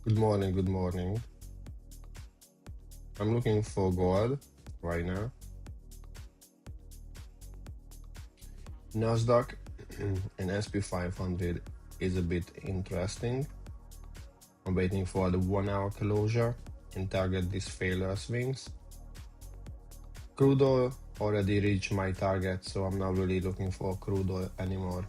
Good morning, good morning. I'm looking for gold right now. Nasdaq and SP 500 is a bit interesting. I'm waiting for the 1 hour closure and target these failure swings. Crude oil already reached my target, so I'm not really looking for crude oil anymore.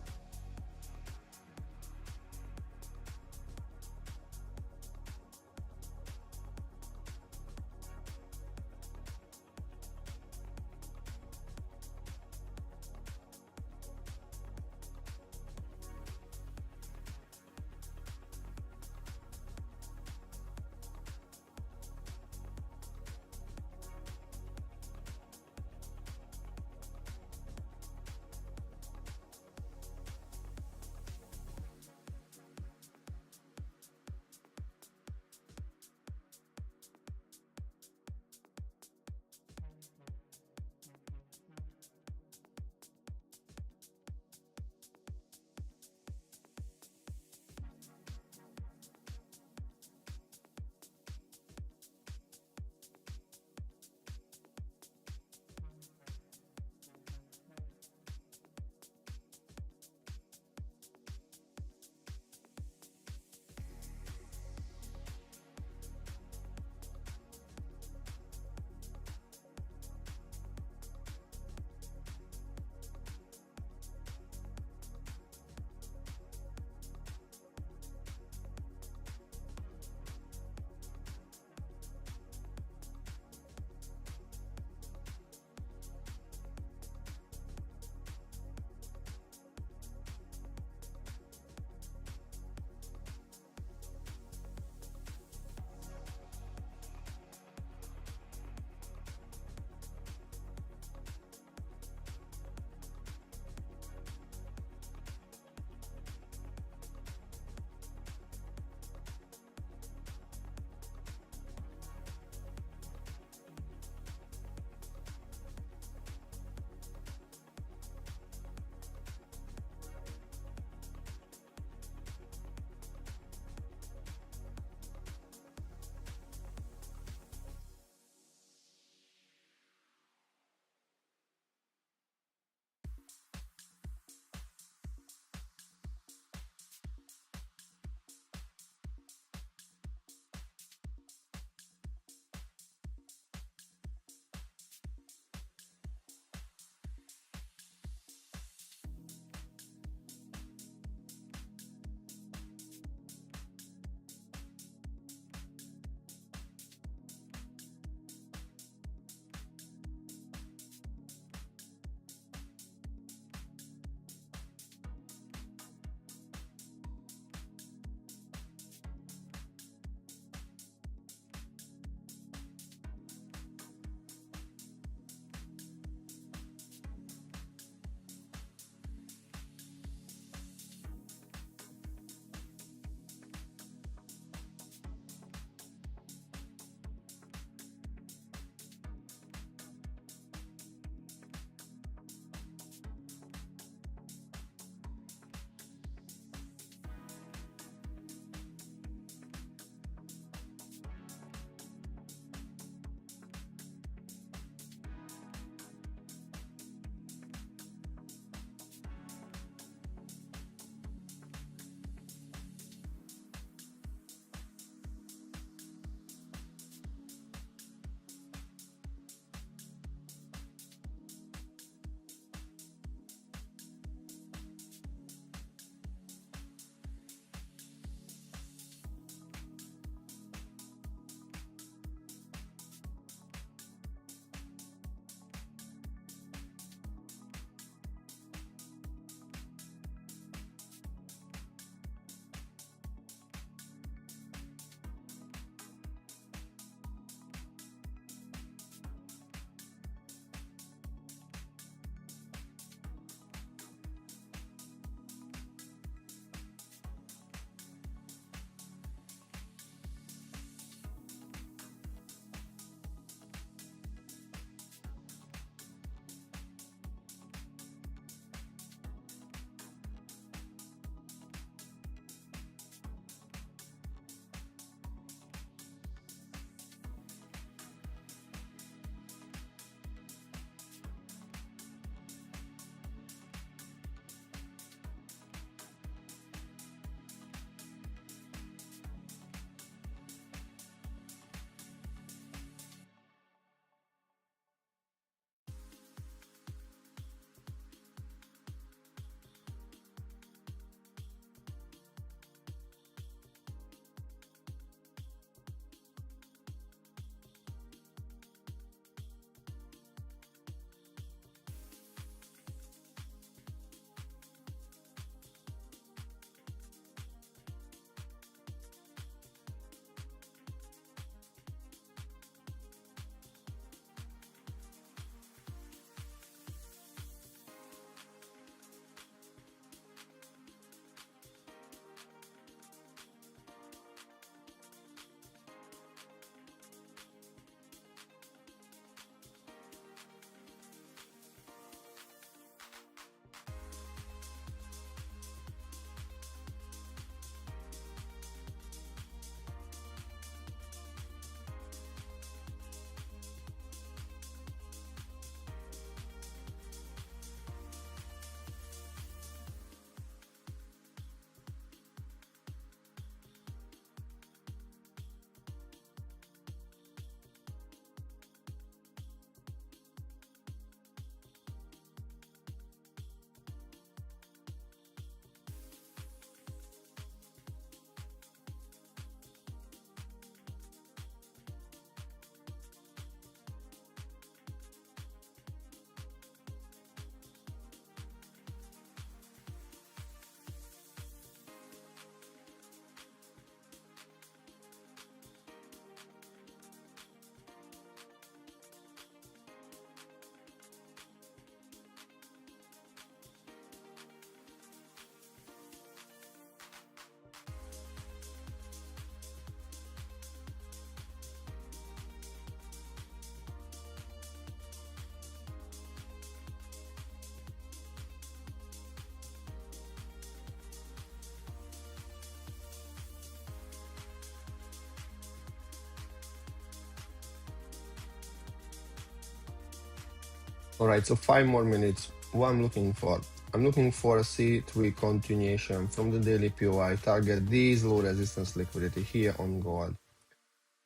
All right, so 5 more minutes. What I'm looking for? I'm looking for a C3 continuation from the daily POI. Target these low resistance liquidity here on gold.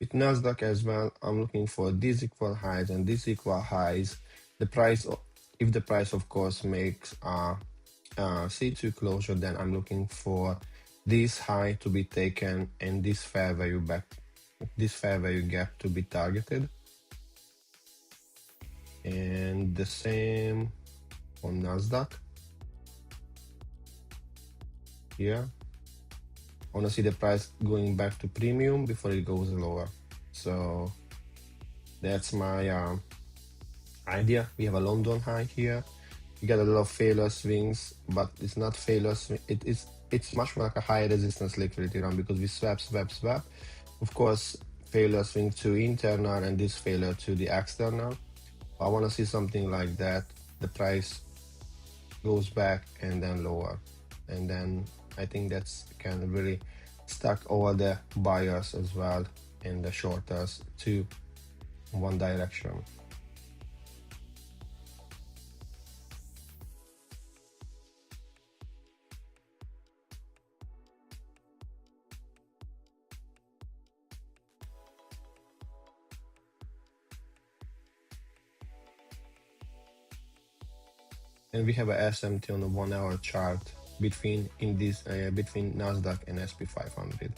With Nasdaq as well, I'm looking for these equal highs and these equal highs. The price, if the price of course makes C2 closure, then I'm looking for this high to be taken and this fair value gap to be targeted. And the same on Nasdaq. Here, I want to see the price going back to premium before it goes lower. So that's my idea. We have a London high here. You get a lot of failure swings, but it's not failure swing. It's much more like a high resistance liquidity run because we swap. Of course, failure swing to internal and this failure to the external. I want to see something like that. The price goes back and then lower, and then I think that's can really stack all the buyers as well and the shorters to one direction. And we have a SMT on the 1 hour chart between between Nasdaq and SP 500.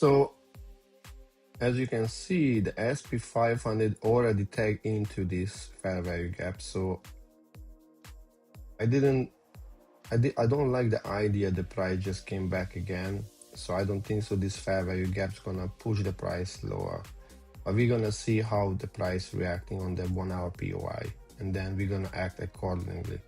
So as you can see, the SP500 already tagged into this fair value gap. So I don't like the idea the price just came back again. So I don't think so this fair value gap's gonna push the price lower. But we're gonna see how the price reacting on the 1 hour POI, and then we're gonna act accordingly.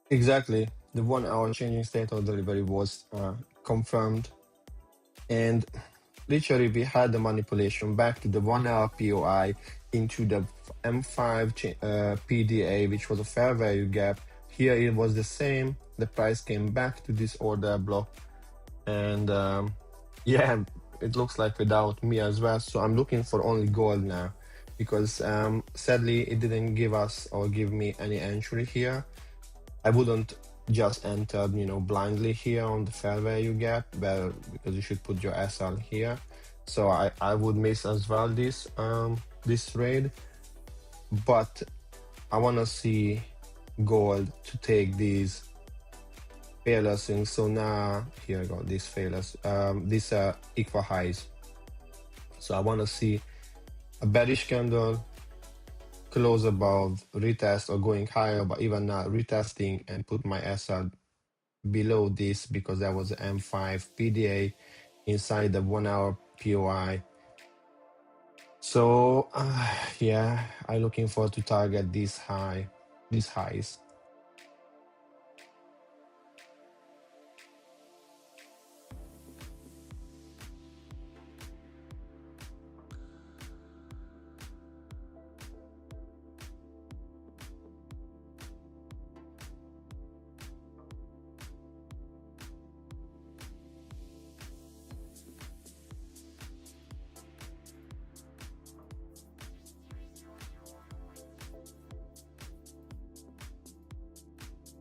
Exactly. The 1 hour changing state of delivery was confirmed. And literally, we had the manipulation back to the 1 hour POI into the M5 PDA, which was a fair value gap. Here it was the same. The price came back to this order block. And yeah, it looks like without me as well. So I'm looking for only gold now because sadly, it didn't give us or give me any entry here. I wouldn't just enter, blindly here on the fair value gap, well, because you should put your SL here. So I would miss as well this trade, but I want to see gold to take these failure swings. So now here I go, these failures, these are equal highs. So I want to see a bearish candle close above, retest or going higher, but even now retesting and put my SL below this because that was M5 PDA, inside the 1 hour POI. So yeah, I'm looking forward to target these highs.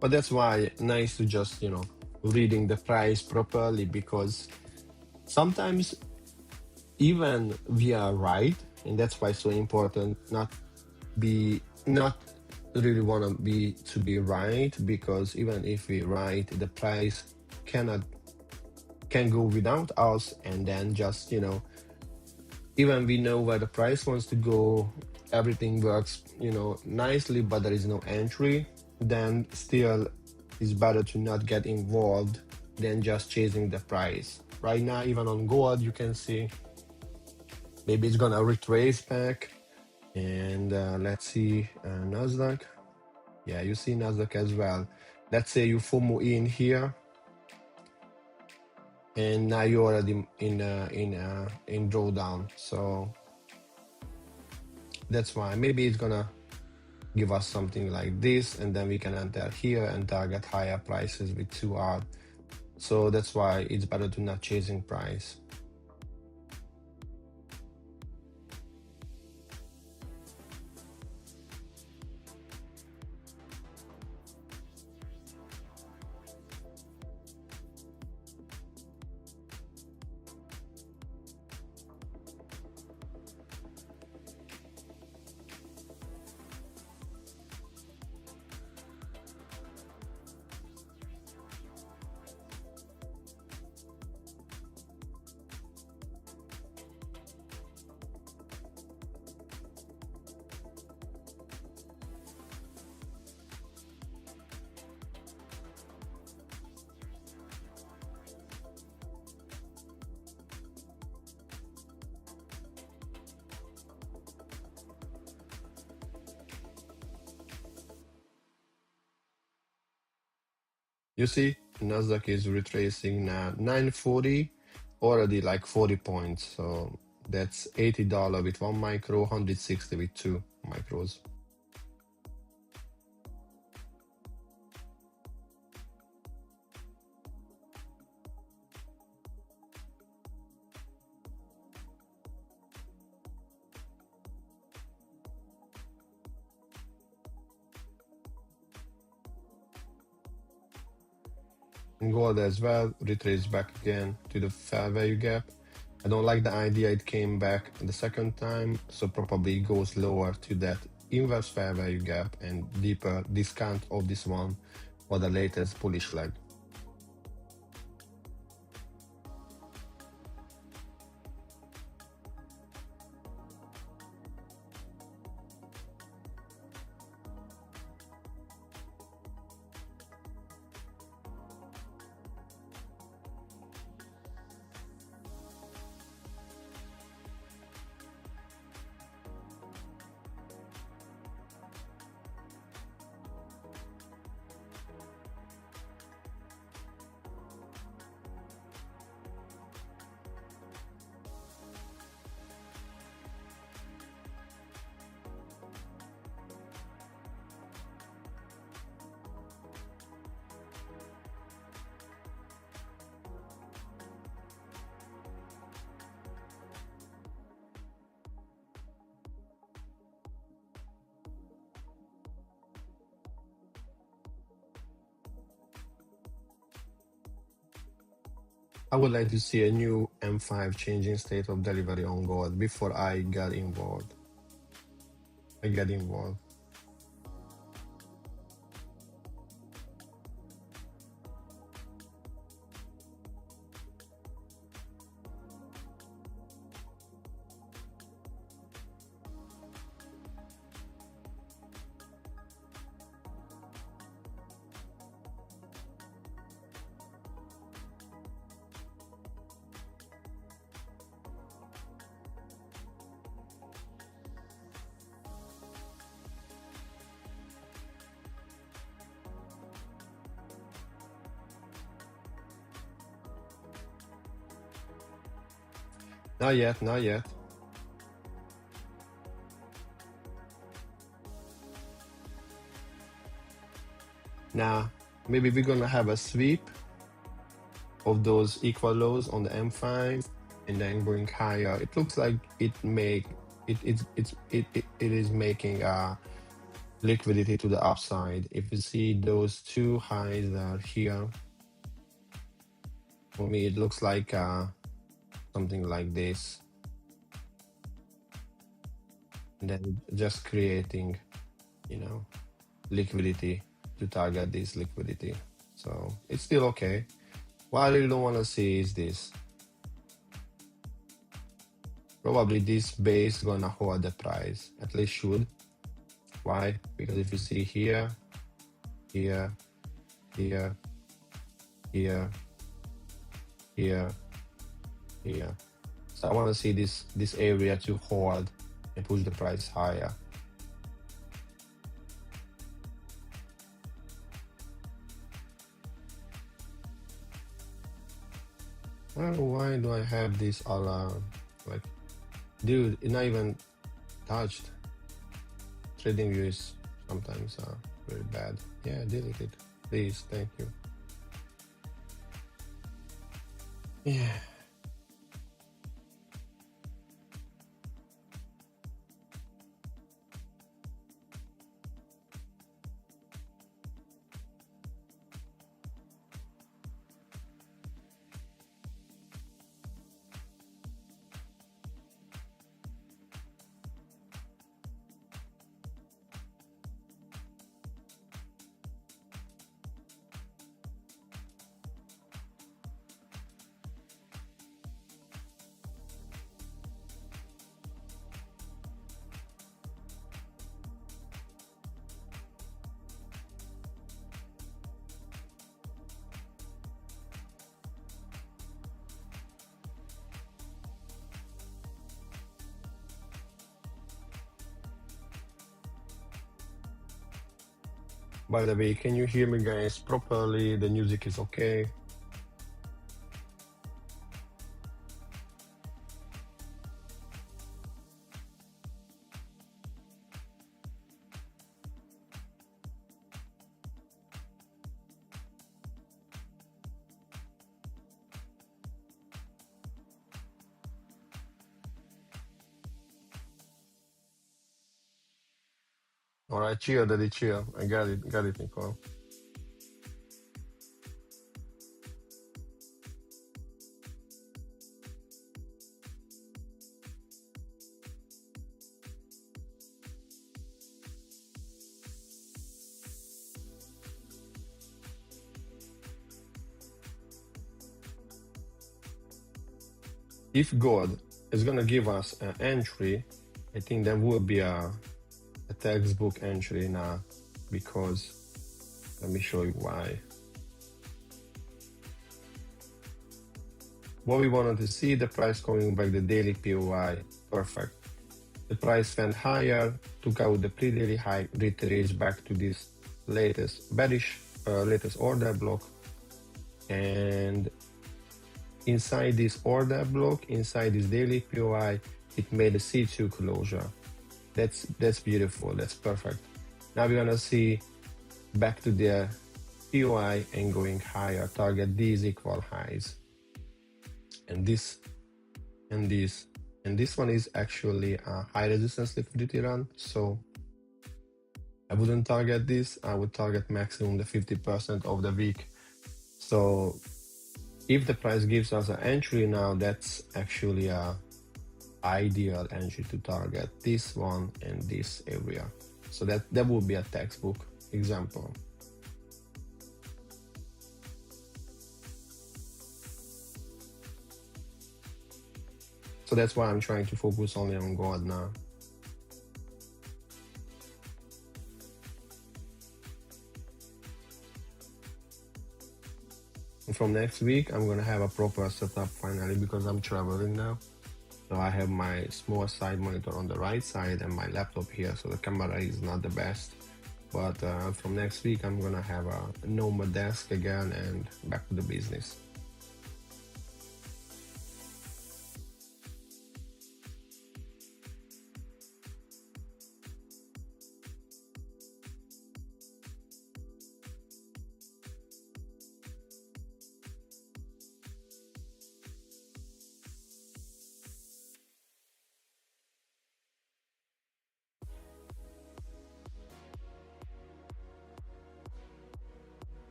But that's why nice to just, reading the price properly, because sometimes even we are right, and that's why it's so important not really want to be right, because even if we right, the price can go without us, and then just even we know where the price wants to go, everything works nicely, but there is no entry, then still it's better to not get involved than just chasing the price. Right now, even on gold, you can see maybe it's gonna retrace back. And let's see Nasdaq. Yeah, you see Nasdaq as well. Let's say you FOMO in here, and now you're already in drawdown. So that's why maybe it's gonna give us something like this, and then we can enter here and target higher prices with 2R. So that's why it's better to not chasing price. You see, Nasdaq is retracing now 940, already like 40 points. So that's $80 with 1 micro, 160 with 2 micros. Gold as well, retraced back again to the fair value gap. I don't like the idea it came back the second time, so probably it goes lower to that inverse fair value gap and deeper discount of this one for the latest bullish leg. I would like to see a new M5 changing state of delivery on gold before I get involved. Not yet, not yet. Now, maybe we're gonna have a sweep of those equal lows on the M5 and then going higher. It looks like it is making a liquidity to the upside. If you see those two highs are here, for me it looks like something like this, and then just creating, you know, liquidity to target this liquidity. So it's still okay. What I really don't want to see is this. Probably this base gonna hold the price, at least should. Why? Because if you see here, here, here, here, here, here. So I want to see this area to hold and push the price higher. I don't know why do I have this alarm? Like, dude, it's not even touched. Trading view is sometimes very bad. Yeah, delete it, please. Thank you. Yeah. By the way, can you hear me, guys, properly? The music is okay. All right, chill, daddy, chill. I got it, Nicole. If God is gonna give us an entry, I think that will be a textbook entry now, because let me show you why. What we wanted to see, the price coming back, the daily POI, perfect. The price went higher, took out the pre-daily high, retraced back to this latest bearish, latest order block, and inside this order block, inside this daily POI, it made a C2 closure. That's beautiful. That's perfect. Now we're gonna see back to the POI and going higher. Target these equal highs, and this, and this, and this one is actually a high resistance liquidity run. So I wouldn't target this. I would target maximum the 50% of the week. So if the price gives us an entry now, that's actually a ideal entry to target, this one and this area. So that would be a textbook example. So that's why I'm trying to focus only on gold now. And from next week, I'm gonna have a proper setup finally, because I'm traveling now. So I have my small side monitor on the right side and my laptop here, so the camera is not the best. But from next week, I'm gonna have a normal desk again and back to the business.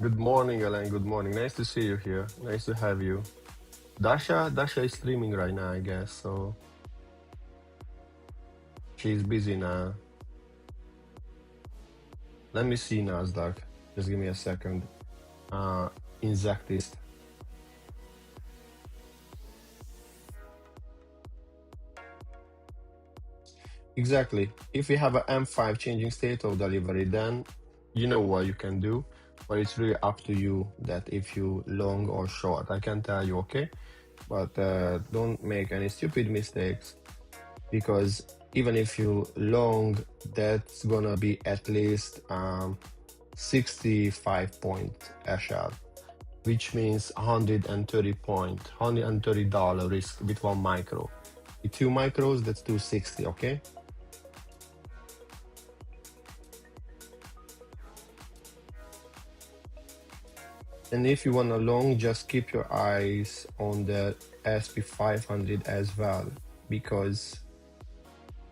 Good morning, Ellen. Good morning. Nice to see you here. Nice to have you. Dasha is streaming right now, I guess. So she's busy now. Let me see Nasdaq. Just give me a second. Exactist. Exactly. If you have a M5 changing state of delivery, then you know what you can do. But it's really up to you that if you long or short. I can tell you, okay? But don't make any stupid mistakes, because even if you long, that's gonna be at least 65 point SR, which means 130 point, $130 risk with 1 micro. With 2 micros, that's 260, okay? And if you want to long, just keep your eyes on the SP 500 as well, because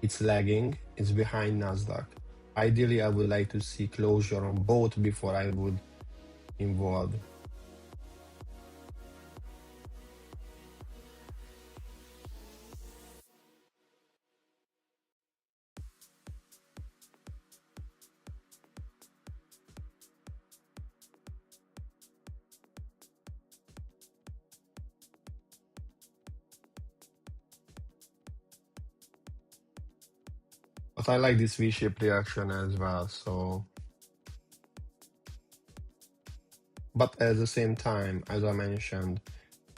it's lagging, it's behind Nasdaq. Ideally, I would like to see closure on both before I would involve. But I like this V-shaped reaction as well, so. But at the same time, as I mentioned,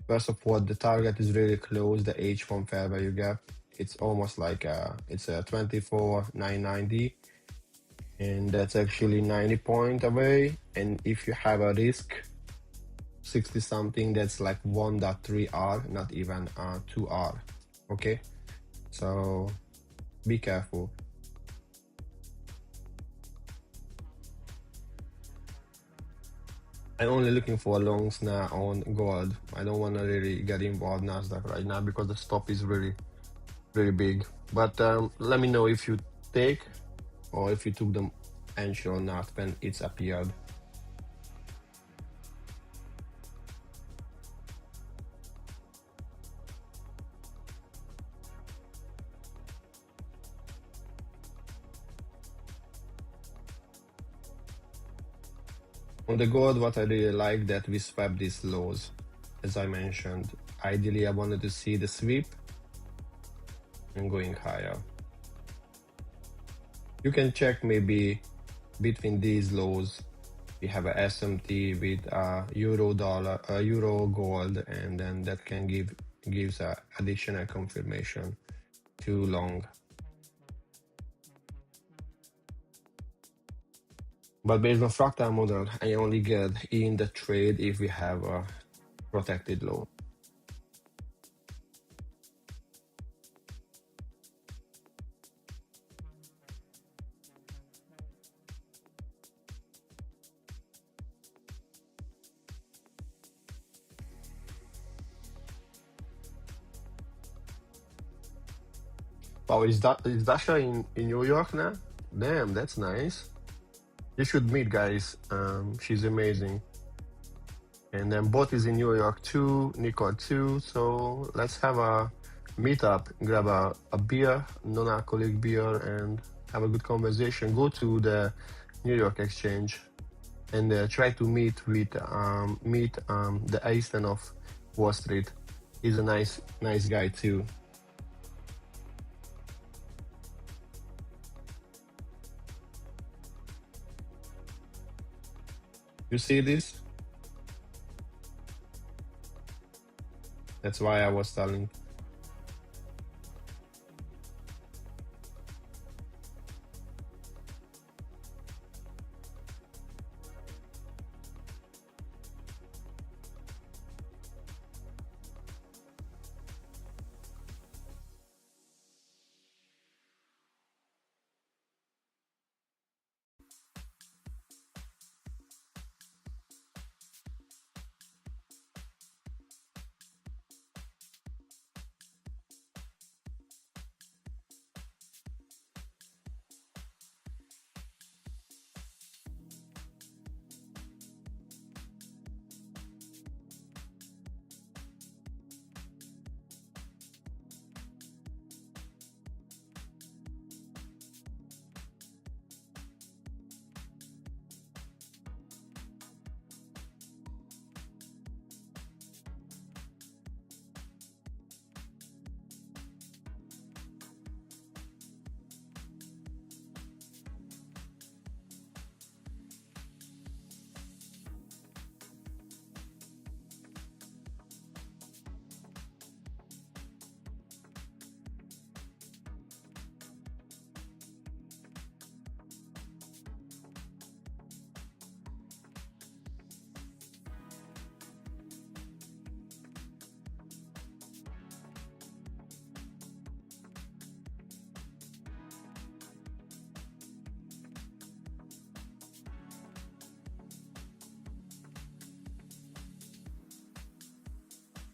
first of all, the target is really close, the H1 fair value gap. It's almost like it's a 24,990, and that's actually 90 point away. And if you have a risk 60 something, that's like 1.3 R, not even 2 R. Okay, so be careful. I'm only looking for longs now on gold. I don't want to really get involved in Nasdaq right now because the stop is really big. But let me know if you take, or if you took the entry or not when it's appeared. On the gold, what I really like that we swept these lows, as I mentioned. Ideally, I wanted to see the sweep and going higher. You can check maybe between these lows. We have a SMT with euro gold, and then that can gives a additional confirmation too long. But based on fractal model, I only get in the trade if we have a protected low. Wow, is Dasha in New York now? Damn, that's nice. You should meet, guys. She's amazing. And then Bot is in New York too, Nicole too. So let's have a meetup, grab a beer, non-alcoholic beer, and have a good conversation. Go to the New York exchange and try to meet with the Einstein of Wall Street. He's a nice guy too. You see this? That's why I was telling.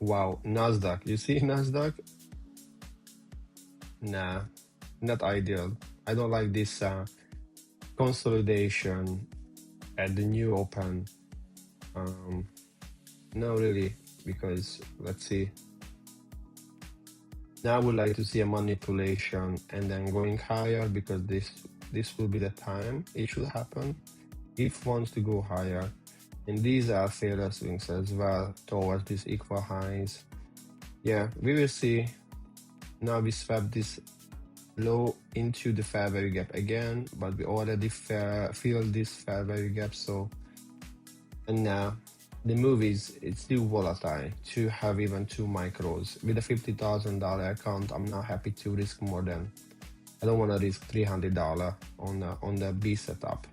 Wow, Nasdaq. You see Nasdaq? Nah, not ideal. I don't like this consolidation at the new open. No, really, because let's see. Now I would like to see a manipulation and then going higher, because this will be the time it should happen if wants to go higher. And these are failure swings as well towards these equal highs. Yeah, we will see. Now we swap this low into the fair value gap again, but we already feel this fair value gap. So, and now the move is, it's still volatile to have even 2 micros. With a $50,000 account, I'm not happy to risk more than, I don't want to risk $300 on the B setup.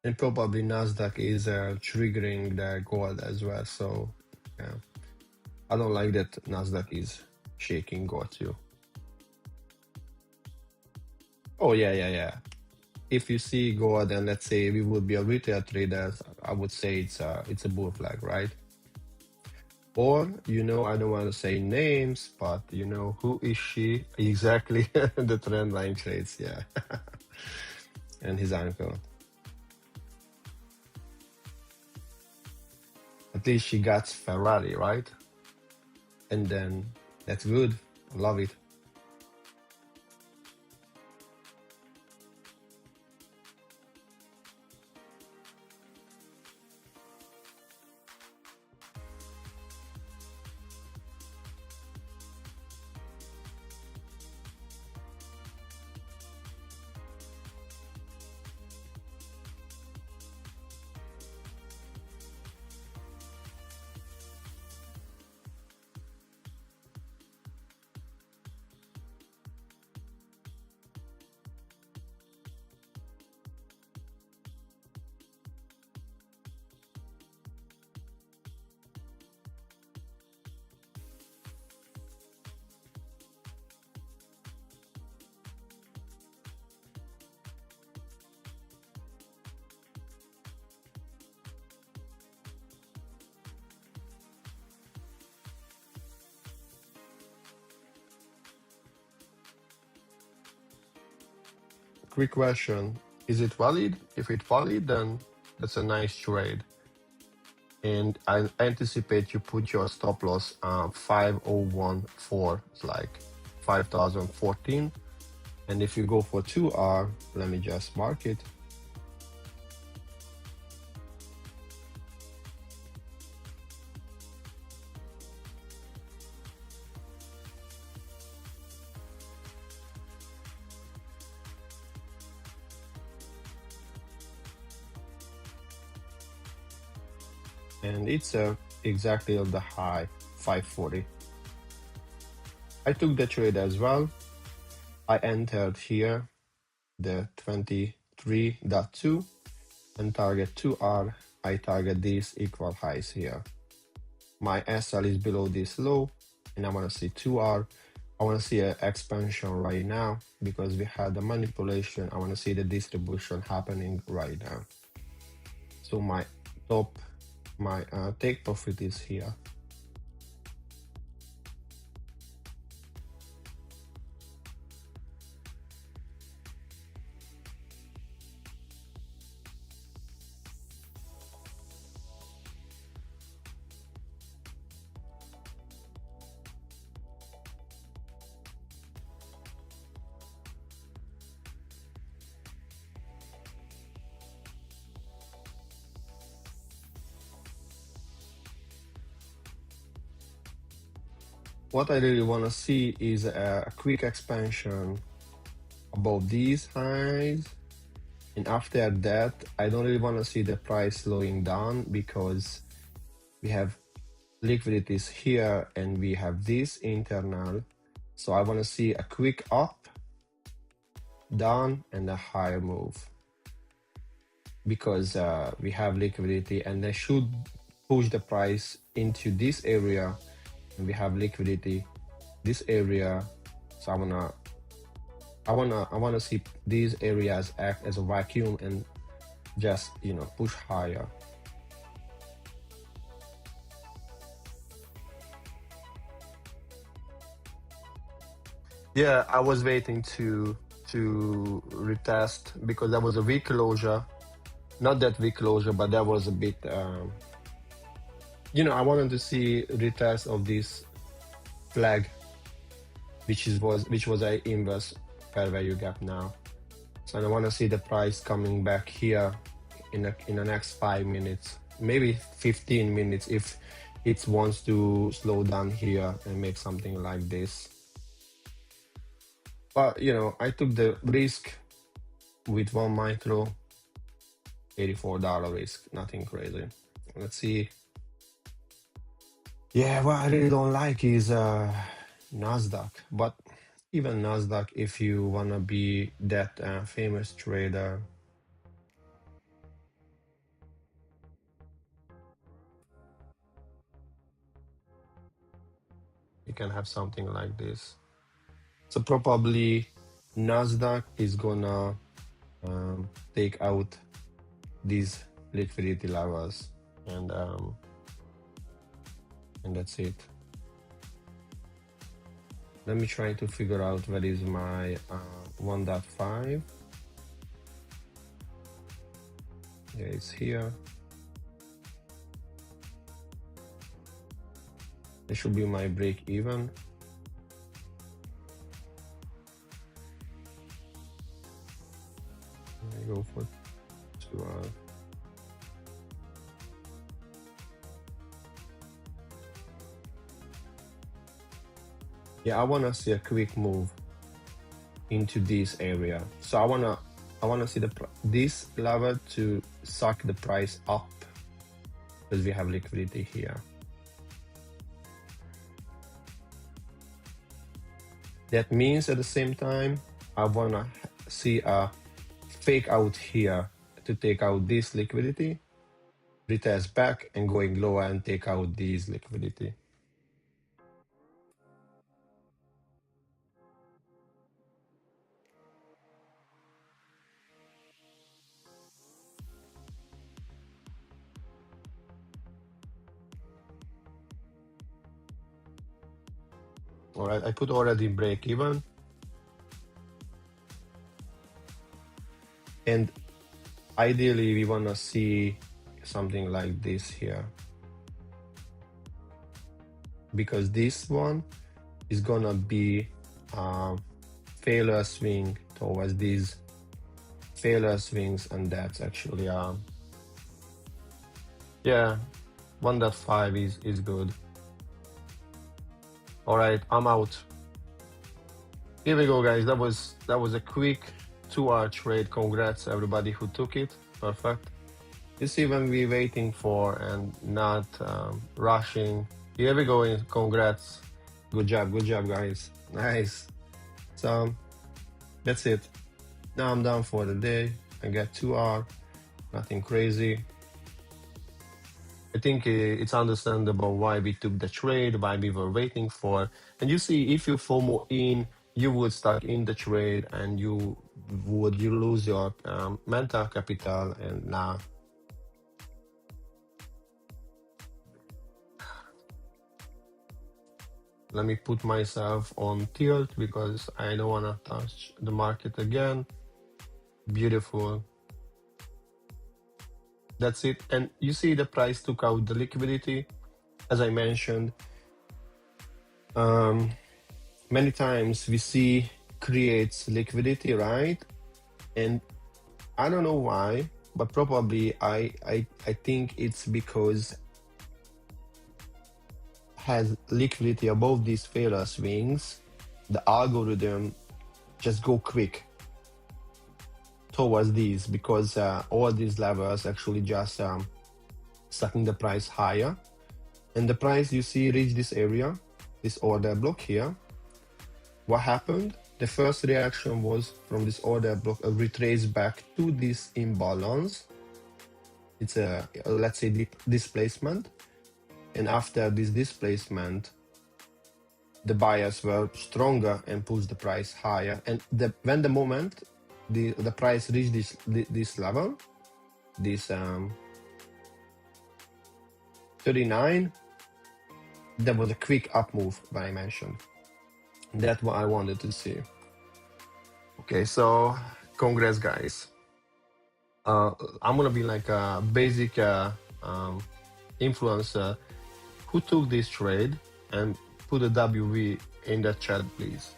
And probably Nasdaq is triggering the gold as well. So yeah, I don't like that Nasdaq is shaking gold too. Oh yeah. If you see gold, and let's say we would be a retail trader, I would say it's a bull flag, right? Or, I don't want to say names, but who is she exactly? The trend line trades, yeah. And his uncle. At least she got Ferrari, right? And then that's good. I love it. Quick question. Is it valid? If it's valid, then that's a nice trade. And I anticipate you put your stop loss 5014, it's like 5014. And if you go for 2R, let me just mark it. And it's exactly of the high, 540. I took the trade as well. I entered here the 23.2 and target 2R. I target these equal highs here. My SL is below this low, and I want to see 2R. I want to see an expansion right now because we had the manipulation. I want to see the distribution happening right now. So my take profit is here. What I really want to see is a quick expansion above these highs. And after that, I don't really want to see the price slowing down because we have liquidities here and we have this internal. So I want to see a quick up down and a higher move, because we have liquidity, and they should push the price into this area, and we have liquidity this area. So I wanna see these areas act as a vacuum and just, you know, push higher. Yeah, I was waiting to retest, because that was a weak closure. Not that weak closure, but that was a bit, you know, I wanted to see retest of this flag, which was a inverse fair value gap now. So I want to see the price coming back here in the next 5 minutes, maybe 15 minutes, if it wants to slow down here and make something like this. But you know, I took the risk with 1 micro, $84 risk, nothing crazy. Let's see. Yeah, what I really don't like is Nasdaq, but even Nasdaq, if you wanna be that famous trader, you can have something like this. So probably Nasdaq is gonna take out these liquidity levels, and that's it. Let me try to figure out where is my 1.5. Yeah, it's here. It should be my break even. I go for 2 hours. Yeah, I wanna see a quick move into this area. So I wanna see this level to suck the price up, because we have liquidity here. That means at the same time, I wanna see a fake out here to take out this liquidity, retest back and going lower and take out this liquidity. All right, I put already break even. And ideally, we want to see something like this here, because this one is going to be failure swing towards these failure swings, and that's actually, yeah, 1.5 is good. All right, I'm out. Here we go, guys. That was a quick 2-hour trade. Congrats everybody who took it. Perfect. You see, when we're waiting for and not rushing. Here we go. Congrats. Good job, guys. Nice. So that's it. Now I'm done for the day. I got 2 hours. Nothing crazy. I think it's understandable why we took the trade, why we were waiting for. And you see, if you FOMO in, you would stuck in the trade, and you lose your mental capital. And now let me put myself on tilt, because I don't want to touch the market again. Beautiful. That's it. And you see, the price took out the liquidity, as I mentioned. Many times we see creates liquidity, right? And I don't know why, but probably I think it's because has liquidity above these failure swings, the algorithm just go quick towards these, because all these levels actually just sucking the price higher. And the price, you see, reach this area, this order block here. What happened? The first reaction was from this order block, a retrace back to this imbalance. It's a, let's say, displacement. And after this displacement, the buyers were stronger and pushed the price higher. And when the moment the price reached this level, this 39, there was a quick up move that I mentioned. That's what I wanted to see. Okay, so congrats, guys. I'm gonna be like a basic influencer who took this trade, and put a WV in the chat, please.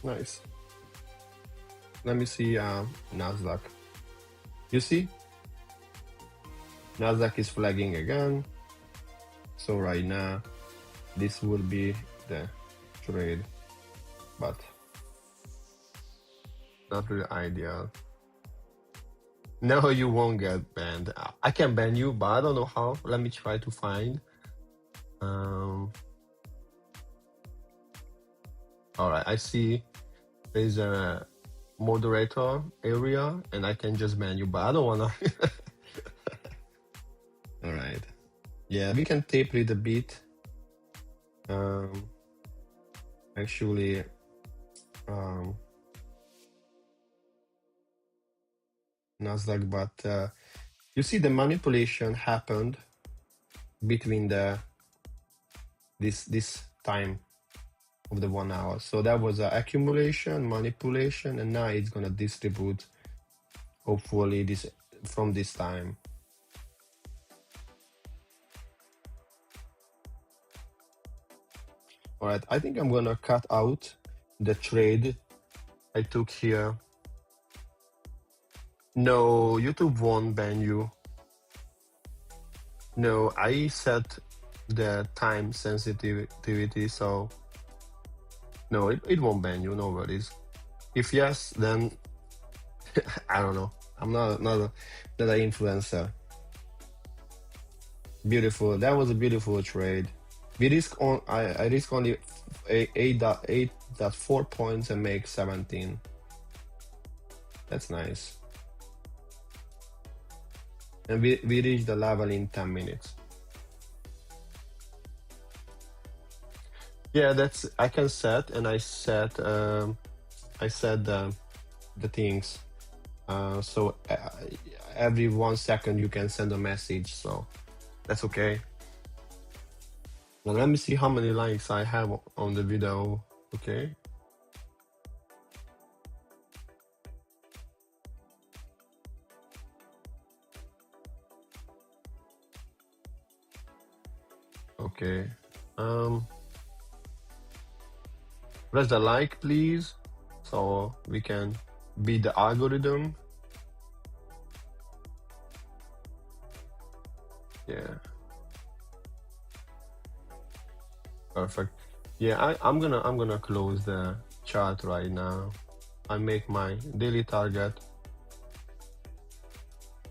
Nice. Let me see Nasdaq. You see? Nasdaq is flagging again. So right now, this will be the trade, but not really ideal. No, you won't get banned. I can ban you, but I don't know how. Let me try to find. All right, I see there's a moderator area and I can just ban you, but I don't wanna. All right. Yeah, we can tape it a bit. Actually, Nasdaq, but you see the manipulation happened between this time of the 1 hour. So that was an accumulation, manipulation, and now it's gonna distribute hopefully this from this time. All right, I think I'm gonna cut out the trade I took here. No, YouTube won't ban you. No, I set the time sensitivity, so no, it won't ban you, no worries. If yes, then I don't know. I'm not an influencer. Beautiful. That was a beautiful trade. We risk on. I risk only 8.4 points and make 17. That's nice. And we reached the level in 10 minutes. Yeah, that's I can set, and I set the things. So every 1 second you can send a message, so that's okay. Now let me see how many likes I have on the video. Okay. Okay. Press the like, please, so we can beat the algorithm. Yeah. Perfect. Yeah, I'm gonna close the chart right now. I make my daily target.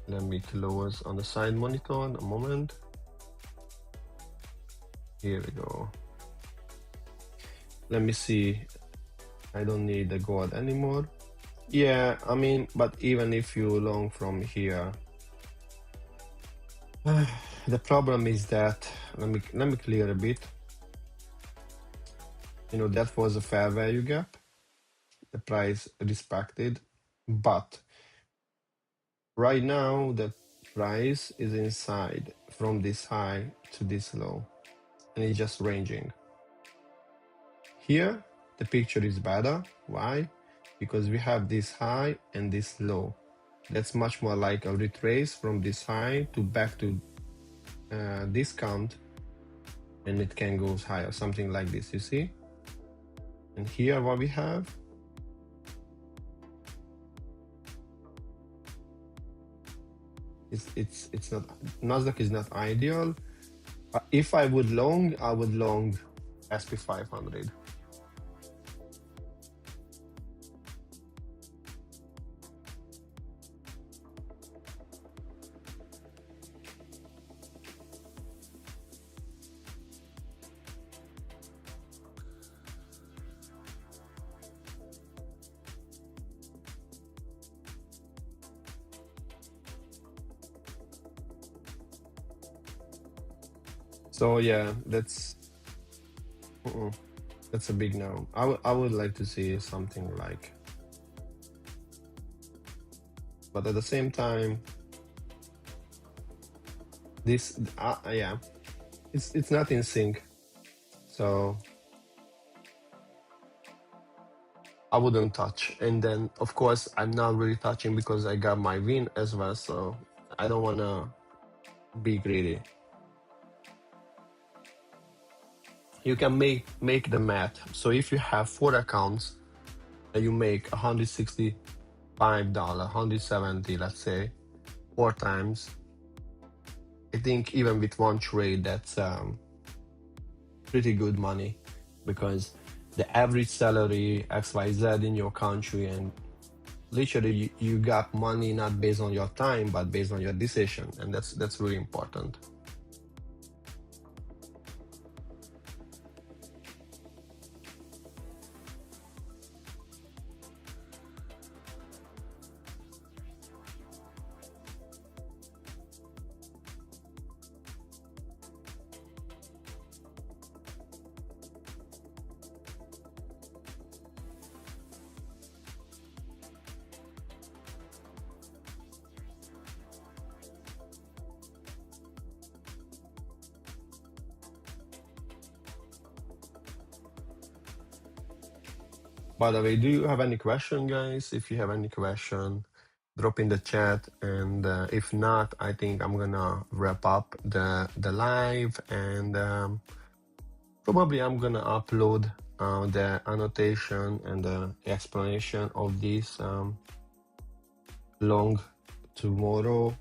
Let me close on the side monitor a moment. Here we go. Let me see. I don't need the gold anymore. Yeah, I mean, but even if you long from here, the problem is that let me clear a bit. You know, that was a fair value gap. The price respected, but right now the price is inside from this high to this low, and it's just ranging. Here the picture is better. Why? Because we have this high and this low. That's much more like a retrace from this high to back to discount, and it can go higher, something like this, you see. And here what we have, it's not, Nasdaq is not ideal. If I would long, I would long SP 500. So yeah, that's a big no. I would like to see something like, but at the same time, this yeah, it's not in sync. So I wouldn't touch. And then of course I'm not really touching because I got my win as well. So I don't wanna be greedy. You can make the math. So if you have 4 accounts and you make $165, 170, let's say, 4 times, I think even with one trade, that's pretty good money, because the average salary XYZ in your country, and literally you got money not based on your time but based on your decision, and that's really important. By the way, do you have any question, guys? If you have any question, drop in the chat, and if not, I think I'm gonna wrap up the live, and probably I'm gonna upload the annotation and the explanation of this long tomorrow.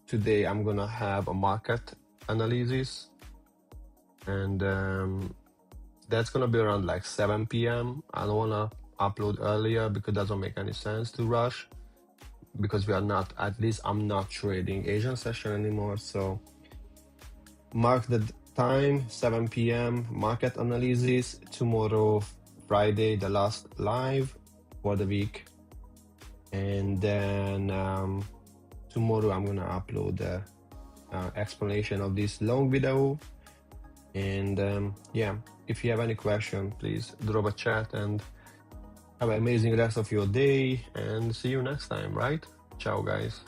Today I'm gonna have a market analysis, and that's gonna be around like 7 p.m. I don't wanna upload earlier because it doesn't make any sense to rush, because we are not, at least I'm not trading Asian session anymore. So mark the time, 7 p.m. market analysis tomorrow, Friday, the last live for the week. And then tomorrow I'm gonna upload the explanation of this long video. And yeah, if you have any question, please drop a chat, and have an amazing rest of your day, and see you next time, right? Ciao, guys.